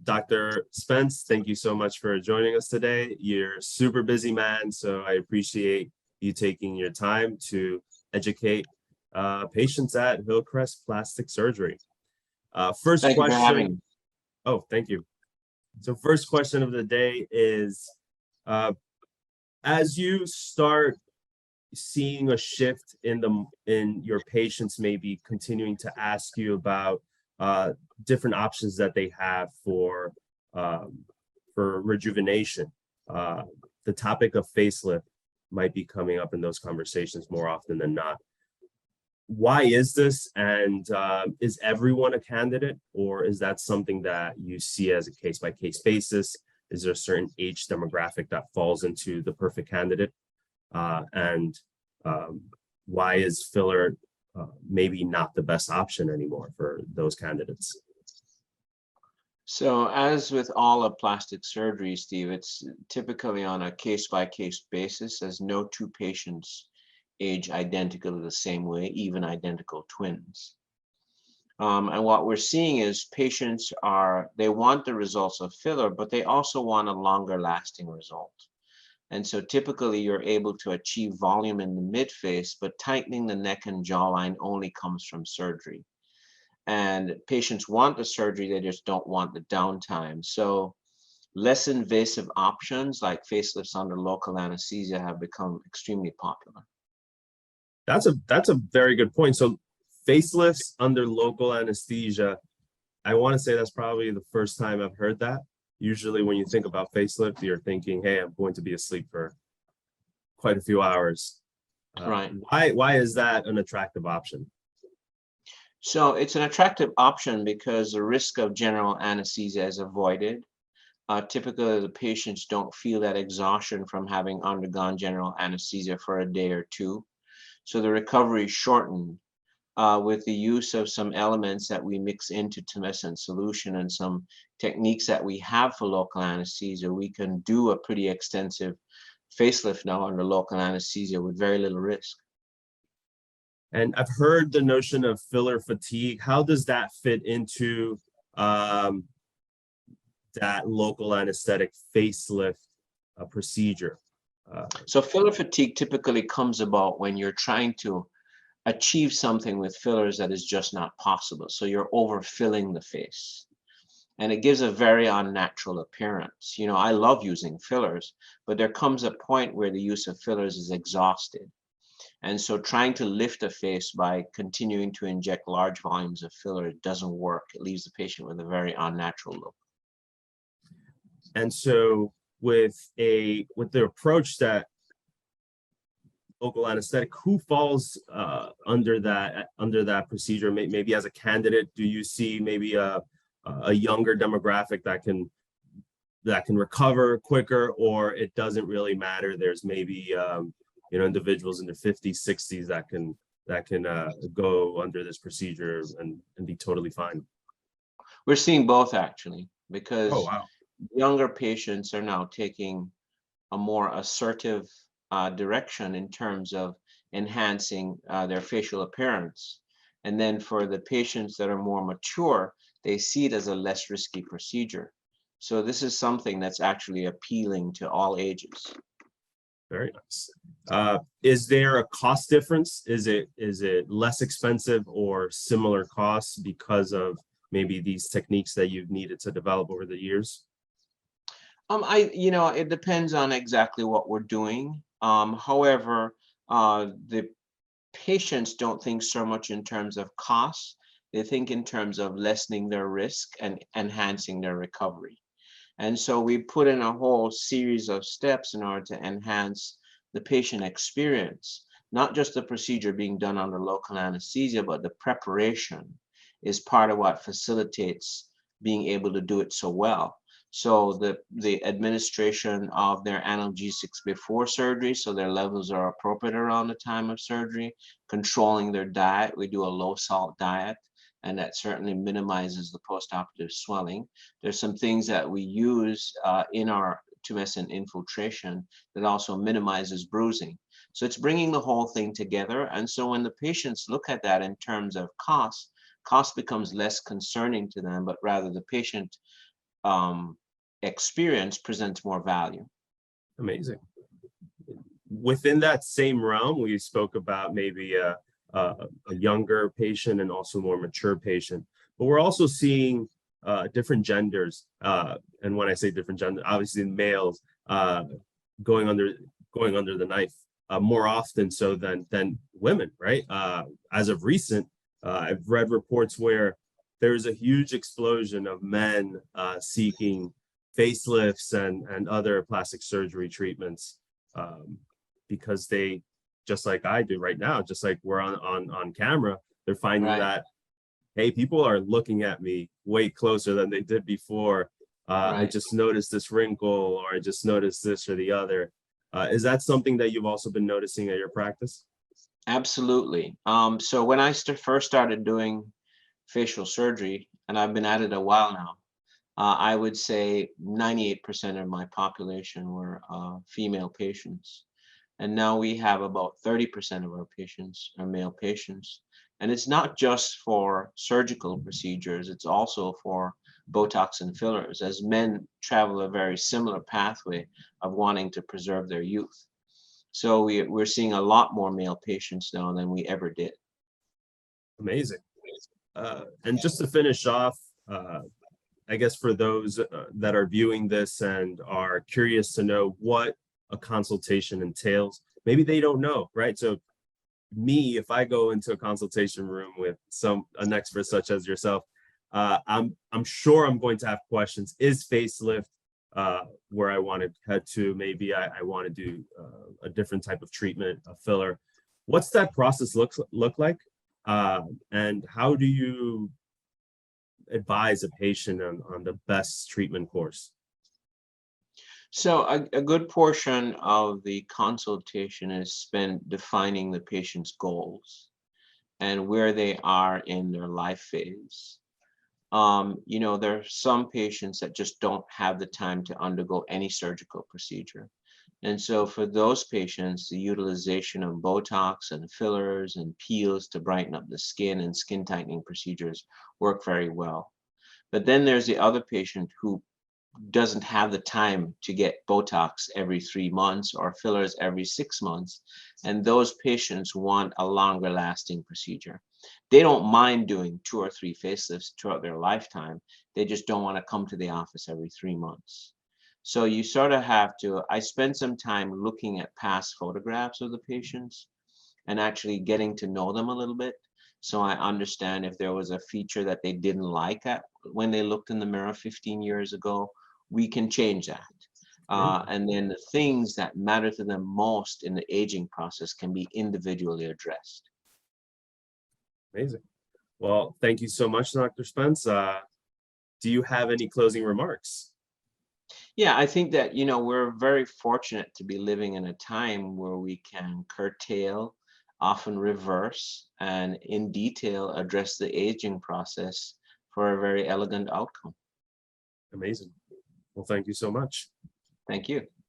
Dr. Spence, thank you so much for joining us today. You're a super busy man, so I appreciate you taking your time to educate patients at Hillcrest Plastic Surgery. First Thank you for having question. me. Oh, thank you. So first question of the day is, as you start seeing a shift in your patients maybe continuing to ask you about different options that they have for rejuvenation, the topic of facelift might be coming up in those conversations more often than not. Why is this, and is everyone a candidate, or is that something that you see as a case-by-case basis? Is there a certain age demographic that falls into the perfect candidate? And why is filler maybe not the best option anymore for those candidates? So as with all of plastic surgery, Steve, it's typically on a case-by-case basis, as no two patients age identically the same way, even identical twins. And what we're seeing is patients they want the results of filler, but they also want a longer lasting result. And so typically you're able to achieve volume in the midface, but tightening the neck and jawline only comes from surgery. And patients want the surgery, they just don't want the downtime. So less invasive options like facelifts under local anesthesia have become extremely popular. That's a very good point. So facelifts under local anesthesia, I want to say that's probably the first time I've heard that. Usually when you think about facelift, you're thinking, hey, I'm going to be asleep for quite a few hours. Right. Why is that an attractive option? So it's an attractive option because the risk of general anesthesia is avoided. Typically, the patients don't feel that exhaustion from having undergone general anesthesia for a day or two. So the recovery is shortened with the use of some elements that we mix into tumescent solution and some techniques that we have for local anesthesia. We can do a pretty extensive facelift now under local anesthesia with very little risk. And I've heard the notion of filler fatigue. How does that fit into that local anesthetic facelift procedure? So filler fatigue typically comes about when you're trying to achieve something with fillers that is just not possible. So you're overfilling the face. And it gives a very unnatural appearance. You know, I love using fillers, but there comes a point where the use of fillers is exhausted. And so trying to lift the face by continuing to inject large volumes of filler doesn't work. It leaves the patient with a very unnatural look. And so with the approach that local anesthetic, who falls under that procedure? Maybe as a candidate, do you see maybe a younger demographic that can recover quicker, or it doesn't really matter? There's maybe individuals in their 50s, 60s that can go under this procedure and be totally fine. We're seeing both actually, because Oh, wow. younger patients are now taking a more assertive direction in terms of enhancing their facial appearance. And then for the patients that are more mature, they see it as a less risky procedure. So this is something that's actually appealing to all ages. Very nice. Is there a cost difference? Is it less expensive or similar costs because of maybe these techniques that you've needed to develop over the years? It depends on exactly what we're doing. However, the patients don't think so much in terms of costs. They think in terms of lessening their risk and enhancing their recovery. And so we put in a whole series of steps in order to enhance the patient experience, not just the procedure being done under local anesthesia, but the preparation is part of what facilitates being able to do it so well. So the administration of their analgesics before surgery, so their levels are appropriate around the time of surgery, controlling their diet. We do a low salt diet, and that certainly minimizes the postoperative swelling. There's some things that we use in our tumescent infiltration that also minimizes bruising. So it's bringing the whole thing together. And so when the patients look at that in terms of cost becomes less concerning to them, but rather the patient experience presents more value. Amazing. Within that same realm, we spoke about maybe a younger patient and also more mature patient, but we're also seeing different genders. And when I say different gender, obviously males going under the knife more often so than women, right? As of recent, I've read reports where there's a huge explosion of men seeking facelifts and other plastic surgery treatments because they, just like I do right now, just like we're on camera, they're finding Right. that, hey, people are looking at me way closer than they did before. I Right. just noticed this wrinkle, or I just noticed this or the other. Is that something that you've also been noticing at your practice? Absolutely. So when I first started doing facial surgery, and I've been at it a while now, I would say 98% of my population were female patients. And now we have about 30% of our patients are male patients. And it's not just for surgical procedures, it's also for Botox and fillers, as men travel a very similar pathway of wanting to preserve their youth. So we're seeing a lot more male patients now than we ever did. Amazing. And just to finish off, I guess for those that are viewing this and are curious to know what a consultation entails, maybe they don't know, right? So me, if I go into a consultation room with an expert such as yourself, I'm sure I'm going to have questions. Is facelift where I want to head to? Maybe I want to do a different type of treatment, a filler. What's that process look like? And how do you advise a patient on the best treatment course? So a good portion of the consultation is spent defining the patient's goals and where they are in their life phase. There are some patients that just don't have the time to undergo any surgical procedure. And so for those patients, the utilization of Botox and fillers and peels to brighten up the skin and skin tightening procedures work very well. But then there's the other patient who doesn't have the time to get Botox every 3 months or fillers every 6 months. And those patients want a longer lasting procedure. They don't mind doing 2 or 3 facelifts throughout their lifetime. They just don't want to come to the office every 3 months. So you sort of have to, I spend some time looking at past photographs of the patients and actually getting to know them a little bit. So I understand if there was a feature that they didn't like when they looked in the mirror 15 years ago, we can change that. And then the things that matter to them most in the aging process can be individually addressed. Amazing. Well, thank you so much, Dr. Spence. Do you have any closing remarks? Yeah, I think that, we're very fortunate to be living in a time where we can curtail, often reverse, and in detail address the aging process for a very elegant outcome. Amazing. Well, thank you so much. Thank you.